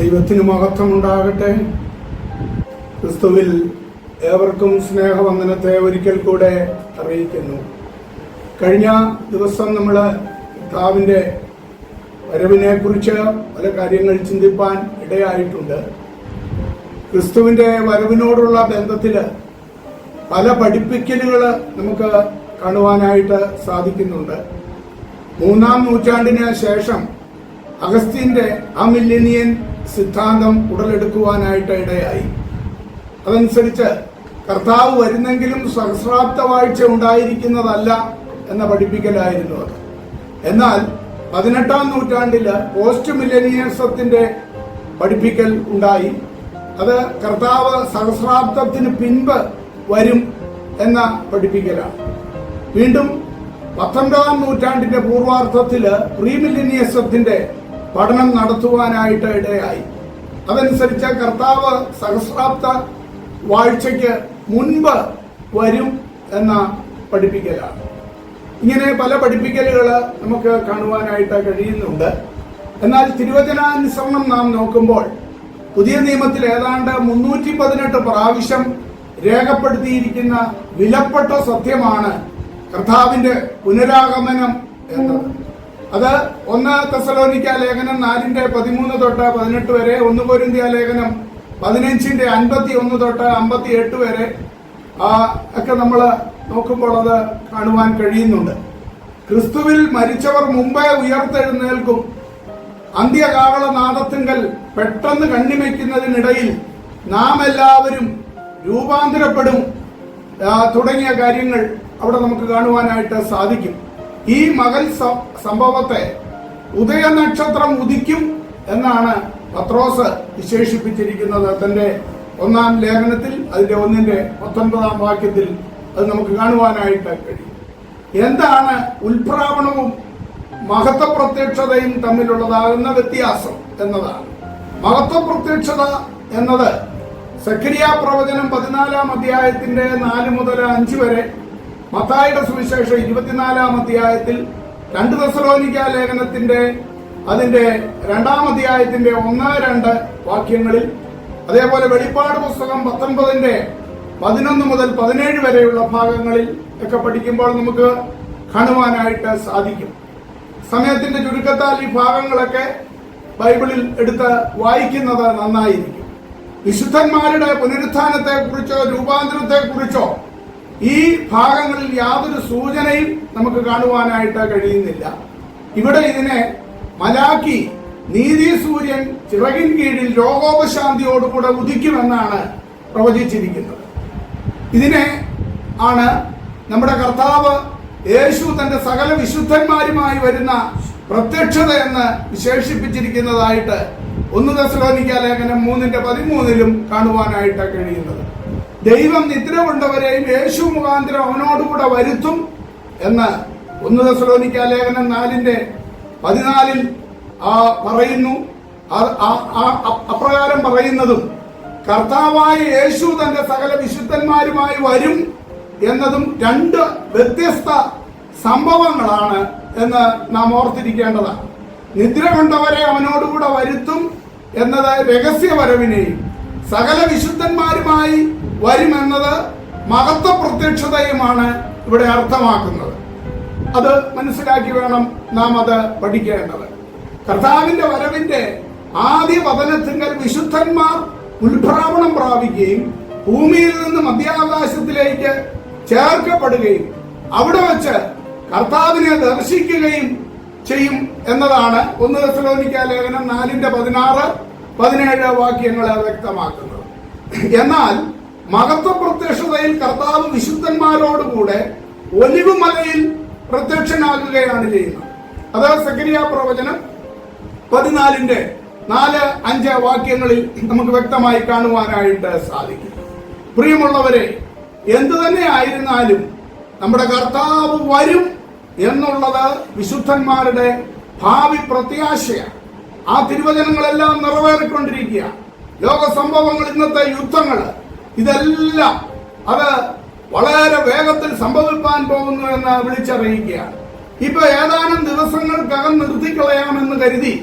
ദൈവത്തിന് മഹത്വമുണ്ടാകട്ടെ. ക്രിസ്തുവിൽ ഏവർക്കും സ്നേഹവന്ദനത്തെ ഒരിക്കൽ കൂടെ അറിയിക്കുന്നു. കഴിഞ്ഞ ദിവസം നമ്മൾ കർത്താവിൻ്റെ വരവിനെ കുറിച്ച് പല കാര്യങ്ങൾ ചിന്തിപ്പാൻ ഇടയായിട്ടുണ്ട്. ക്രിസ്തുവിൻ്റെ വരവിനോടുള്ള ബന്ധത്തിൽ പല പഠിപ്പിക്കലുകൾ നമുക്ക് കാണുവാനായിട്ട് സാധിക്കുന്നുണ്ട്. 3-ാം നൂറ്റാണ്ടിന് ശേഷം അഗസ്തീന്റെ അമില്ലേനിയൻ സിദ്ധാന്തം ഉടലെടുക്കുവാനായിട്ട് ഇടയായി. അതനുസരിച്ച് കർത്താവ് വരുന്നെങ്കിലും സഹസ്രാബ്ദ വാഴ്ച ഉണ്ടായിരിക്കുന്നതല്ല എന്ന പഠിപ്പിക്കലായിരുന്നു അത്. എന്നാൽ 18-ാം നൂറ്റാണ്ടില് പോസ്റ്റ് മില്ലേനിയസത്തിന്റെ പഠിപ്പിക്കൽ ഉണ്ടായി. അത് കർത്താവ് സഹസ്രാബ്ദത്തിന് പിൻപ് വരും എന്ന പഠിപ്പിക്കലാണ്. വീണ്ടും 19-ാം നൂറ്റാണ്ടിന്റെ പൂർവാർത്ഥത്തില് പ്രീമില്ലേനിയസത്തിന്റെ പഠനം നടത്തുവാനായിട്ട് ഇടയായി. അതനുസരിച്ച് കർത്താവ് സഹസ്രാബ്ദ വാഴ്ചയ്ക്ക് മുൻപ് വരും എന്ന പഠിപ്പിക്കലാണ്. ഇങ്ങനെ പല പഠിപ്പിക്കലുകൾ നമുക്ക് കാണുവാനായിട്ട് കഴിയുന്നുണ്ട്. എന്നാൽ തിരുവചനാനുസരണം നാം നോക്കുമ്പോൾ പുതിയ നിയമത്തിൽ ഏതാണ്ട് 318 പ്രാവശ്യം രേഖപ്പെടുത്തിയിരിക്കുന്ന വിലപ്പെട്ട സത്യമാണ് കർത്താവിന്റെ പുനരാഗമനം എന്നത്. അത് 1 തെസ്സലോനിക്ക ലേഖനം 4:13 തൊട്ട് 18 വരെ, 1 കൊരിന്ത്യ ലേഖനം 15:51 തൊട്ട് 58 വരെ ഒക്കെ നമ്മൾ നോക്കുമ്പോൾ അത് കാണുവാൻ കഴിയുന്നുണ്ട്. ക്രിസ്തുവിൽ മരിച്ചവർ മുമ്പേ ഉയർത്തെഴുന്നേൽക്കും, അന്ത്യകാഹളനാദത്തിങ്കൽ പെട്ടെന്ന് കണ്ണിമയ്ക്കുന്നതിനിടയിൽ നാം എല്ലാവരും രൂപാന്തരപ്പെടും തുടങ്ങിയ കാര്യങ്ങൾ അവിടെ നമുക്ക് കാണുവാനായിട്ട് സാധിക്കും. ഈ മകൽ സംഭവത്തെ ഉദയനക്ഷത്രം ഉദിക്കും എന്നാണ് പത്രോസ് വിശേഷിപ്പിച്ചിരിക്കുന്നത് തന്റെ 1-ാം ലേഖനത്തിൽ, അതിന്റെ 1-19 വാക്യത്തിൽ അത് നമുക്ക് കാണുവാനായിട്ട് കഴിയും. എന്താണ് ഉൽപ്രാവണവും മഹത്വപ്രത്യക്ഷതയും തമ്മിലുള്ളതാകുന്ന വ്യത്യാസം എന്നതാണ്. മഹത്വപ്രത്യക്ഷത എന്നത് സഖരിയ പ്രവചനം 14-ാം അധ്യായത്തിന്റെ 4 മുതൽ 5 വരെ, മത്തായിയുടെ സുവിശേഷം 24-ാം അധ്യായത്തിൽ, 2 തെസ്സലോനിക്ക ലേഖനത്തിന്റെ അതിന്റെ 2-ാം അധ്യായത്തിന്റെ 1-2 വാക്യങ്ങളിൽ, അതേപോലെ വെളിപ്പാട് പുസ്തകം 19-ന്റെ 11 മുതൽ 17 വരെയുള്ള ഭാഗങ്ങളിൽ ഒക്കെ പഠിക്കുമ്പോൾ നമുക്ക് കാണുവാനായിട്ട് സാധിക്കും. സമയത്തിന്റെ ചുരുക്കത്താൽ ഈ ഭാഗങ്ങളൊക്കെ ബൈബിളിൽ എടുത്ത് വായിക്കുന്നത് നന്നായിരിക്കും. വിശുദ്ധന്മാരുടെ പുനരുത്ഥാനത്തെ കുറിച്ചോ രൂപാന്തരത്തെ കുറിച്ചോ ഈ ഭാഗങ്ങളിൽ യാതൊരു സൂചനയും നമുക്ക് കാണുവാനായിട്ട് കഴിയുന്നില്ല. ഇവിടെ ഇതിനെ മലാക്കി നീതി സൂര്യൻ ചിറകിൻ കീഴിൽ ലോകോപശാന്തിയോടുകൂടെ ഉദിക്കുമെന്നാണ് പ്രവചിച്ചിരിക്കുന്നത്. ഇതിനെ ആണ് നമ്മുടെ കർത്താവ് യേശു തന്റെ സകല വിശുദ്ധന്മാരുമായി വരുന്ന പ്രത്യക്ഷത എന്ന് വിശേഷിപ്പിച്ചിരിക്കുന്നതായിട്ട് 1 തെസ്സലോനിക്ക ലേഖനം 3:13 കാണുവാനായിട്ട് കഴിയുന്നത്. ദൈവം നിദ്ര കൊണ്ടവരെയും യേശു മുഖാന്തരം അവനോടുകൂടെ വരുത്തും എന്ന് 1 തെസ്സലോനിക്ക ലേഖനം 4:14 പറയുന്നു. അപ്രകാരം പറയുന്നതും കർത്താവായ യേശു തന്റെ സകല വിശുദ്ധന്മാരുമായി വരും എന്നതും 2 വ്യത്യസ്ത സംഭവങ്ങളാണ് എന്ന് നാം ഓർത്തിരിക്കേണ്ടതാണ്. നിദ്ര കൊണ്ടവരെ അവനോടുകൂടെ വരുത്തും എന്നത് രഹസ്യവരവിനെയും സകല വിശുദ്ധന്മാരുമായി വരുമെന്നത് മഹത്വ പ്രത്യക്ഷതയുമാണ് ഇവിടെ അർത്ഥമാക്കുന്നത്. അത് മനസ്സിലാക്കി വേണം നാം അത് പഠിക്കേണ്ടത്. കർത്താവിന്റെ വരവിന്റെ ആദ്യ പതനത്തിങ്കൽ വിശുദ്ധന്മാർ ഉത്ഭ്രാമണം പ്രാപിക്കുകയും ഭൂമിയിൽ നിന്ന് മധ്യാകാശത്തിലേക്ക് ചേർക്കപ്പെടുകയും അവിടെ വെച്ച് കർത്താവിനെ ദർശിക്കുകയും ചെയ്യും എന്നതാണ് 1 തെസ്സലോനിക്ക ലേഖനം 4:16-17 വാക്യങ്ങളെ വ്യക്തമാക്കുന്നത്. എന്നാൽ മഹത്വ പ്രത്യക്ഷതയിൽ കർത്താവ് വിശുദ്ധന്മാരോടുകൂടെ ഒലിവ് മലയിൽ പ്രത്യക്ഷനാകുകയാണ് ചെയ്യുന്നത്. അത് സഖരിയ പ്രവചനം 14:4-5 വാക്യങ്ങളിൽ നമുക്ക് വ്യക്തമായി കാണുവാനായിട്ട് സാധിക്കും. പ്രിയമുള്ളവരെ, എന്തു തന്നെ ആയിരുന്നാലും നമ്മുടെ കർത്താവ് വരും എന്നുള്ളത് വിശുദ്ധന്മാരുടെ ഭാവി പ്രത്യാശയാണ്. ആ തിരുവചനങ്ങളെല്ലാം നിറവേറിക്കൊണ്ടിരിക്കുക. ലോക സംഭവങ്ങൾ, ഇന്നത്തെ യുദ്ധങ്ങൾ, ഇതെല്ലാം അത് വളരെ വേഗത്തിൽ സംഭവിക്കാൻ പോകുന്നു എന്ന് വിളിച്ചറിയിക്കുകയാണ്. ഇപ്പൊ ഏതാനും ദിവസങ്ങൾക്കകം നിർത്തിക്കളയാമെന്ന് കരുതി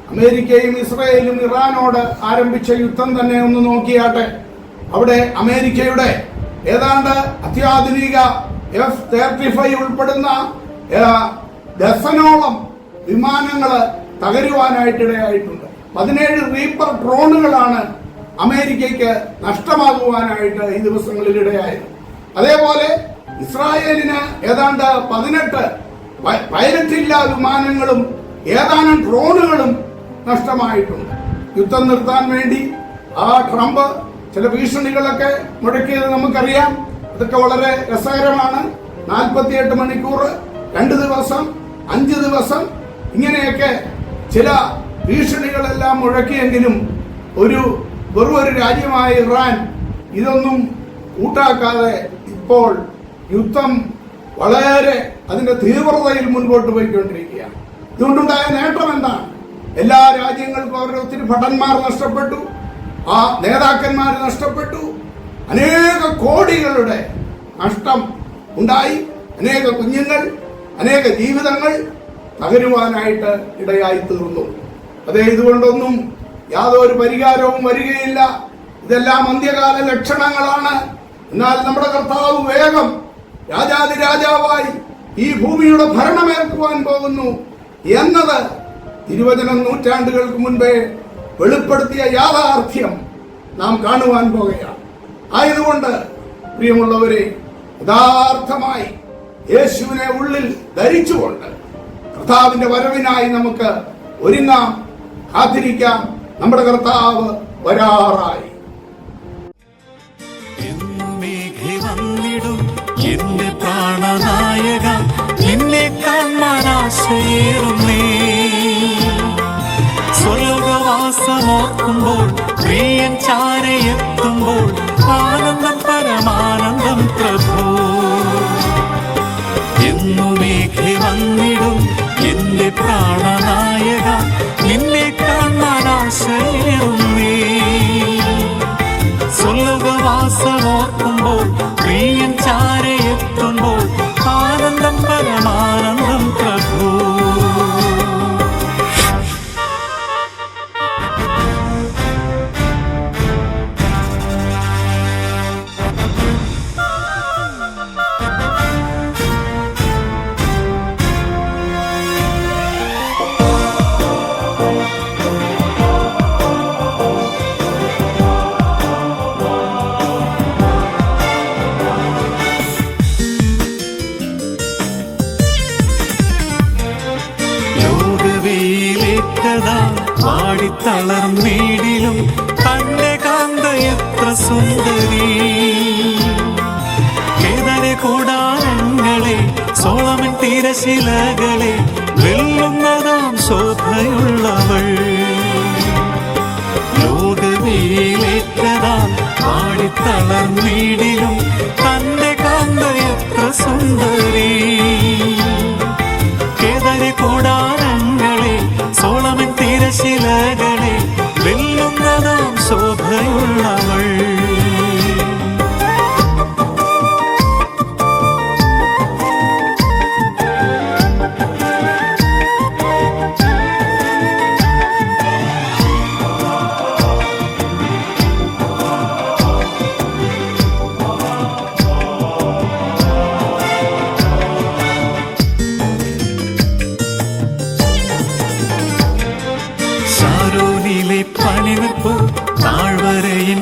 അമേരിക്കയും ഇസ്രയേലും ഇറാനോട് ആരംഭിച്ച യുദ്ധം തന്നെ ഒന്ന് നോക്കിയാട്ടെ. അവിടെ അമേരിക്കയുടെ ഏതാണ്ട് അത്യാധുനിക F-35 ഉൾപ്പെടുന്ന ഡസനോളം വിമാനങ്ങൾ തകരുവാനായിട്ടിടയായിട്ടുണ്ട്. 17 റീപ്പർ ഡ്രോണുകളാണ് അമേരിക്കയ്ക്ക് നഷ്ടമാകുവാനായിട്ട് ഈ ദിവസങ്ങളിൽ ഇടയായത്. അതേപോലെ ഇസ്രായേലിന് ഏതാണ്ട് 18 പൈലറ്റില്ലാ വിമാനങ്ങളും ഏതാനും ഡ്രോണുകളും നഷ്ടമായിട്ടുണ്ട്. യുദ്ധം നിർത്താൻ വേണ്ടി ട്രംപ് ചില ഭീഷണികളൊക്കെ മുഴക്കിയത് നമുക്കറിയാം. അതൊക്കെ വളരെ രസകരമാണ്. 48 മണിക്കൂർ, 2 ദിവസം, 5 ദിവസം, ഇങ്ങനെയൊക്കെ ചില ഭീഷണികളെല്ലാം മുഴക്കിയെങ്കിലും വെറും ഒരു രാജ്യമായ ഇറാൻ ഇതൊന്നും കൂട്ടാക്കാതെ ഇപ്പോൾ യുദ്ധം വളരെ അതിന്റെ തീവ്രതയിൽ മുൻപോട്ട് പോയിക്കൊണ്ടിരിക്കുകയാണ്. ഇതുകൊണ്ടുണ്ടായ നേട്ടം എന്താണ്? എല്ലാ രാജ്യങ്ങൾക്കും അവരുടെ ഒത്തിരി ഭടന്മാർ നഷ്ടപ്പെട്ടു, ആ നേതാക്കന്മാർ നഷ്ടപ്പെട്ടു, അനേക കോടികളുടെ നഷ്ടം ഉണ്ടായി, അനേക കുഞ്ഞുങ്ങൾ, അനേക ജീവിതങ്ങൾ തകരുവാനായിട്ട് ഇടയായി തീർന്നു. അതേ, ഇതുകൊണ്ടൊന്നും യാതൊരു പരിഹാരവും വരികയില്ല. ഇതെല്ലാം അന്ത്യകാല ലക്ഷണങ്ങളാണ്. എന്നാൽ നമ്മുടെ കർത്താവ് വേഗം രാജാതിരാജാവായി ഈ ഭൂമിയുടെ ഭരണമേൽക്കുവാൻ പോകുന്നു എന്നത് തിരുവചനം നൂറ്റാണ്ടുകൾക്ക് മുൻപേ വെളിപ്പെടുത്തിയ യാഥാർത്ഥ്യം നാം കാണുവാൻ പോകുകയാണ്. ആയതുകൊണ്ട് പ്രിയമുള്ളവരെ, യഥാർത്ഥമായി യേശുവിനെ ഉള്ളിൽ ധരിച്ചുകൊണ്ട് കർത്താവിന്റെ വരവിനായി നമുക്ക് ഒരുങ്ങാം, കാത്തിരിക്കാം. നമ്മുടെ കർത്താവ് വരാറായി. എന്റെ പ്രാണനായക, നിന്നെ കാണാനാശയേറുന്നേ. സ്വർഗവാസമോർക്കുമ്പോൾ, പ്രിയൻ ചാരയെത്തുമ്പോൾ, ആനന്ദം പരമാനന്ദം പ്രഭു. എന്നുമേഘെ വന്നിടും എന്റെ പ്രാണനായക, നിന്നെ കാണാനാശയേറുന്നേ. സ്വർഗവാസമോർക്കുമ്പോൾ, പ്രിയൻ ചാരയെത്തുമ്പോൾ, ആനന്ദം പരമാനന്ദം പ്രഭു. വാടിത്തളർന്നീടിലും തന്റെ കാന്ത എത്ര സുന്ദരി. കേദാരെ കൂടാരങ്ങളെ, സോളമൻ തീരശിലകളെ, വെല്ലുന്നതാം ശോഭയുള്ളവൾ. ലോകവേലേറ്റതാ വാടിത്തളർന്നീടിലും തന്റെ കാന്ത എത്ര സുന്ദരി. കേദാരെ കൂടാരങ്ങളെ, സോളമൻ തീരശിലകളെ, വെല്ലുന്നതാം ശോഭയുള്ളവൾ. താഴ്വരയിൻ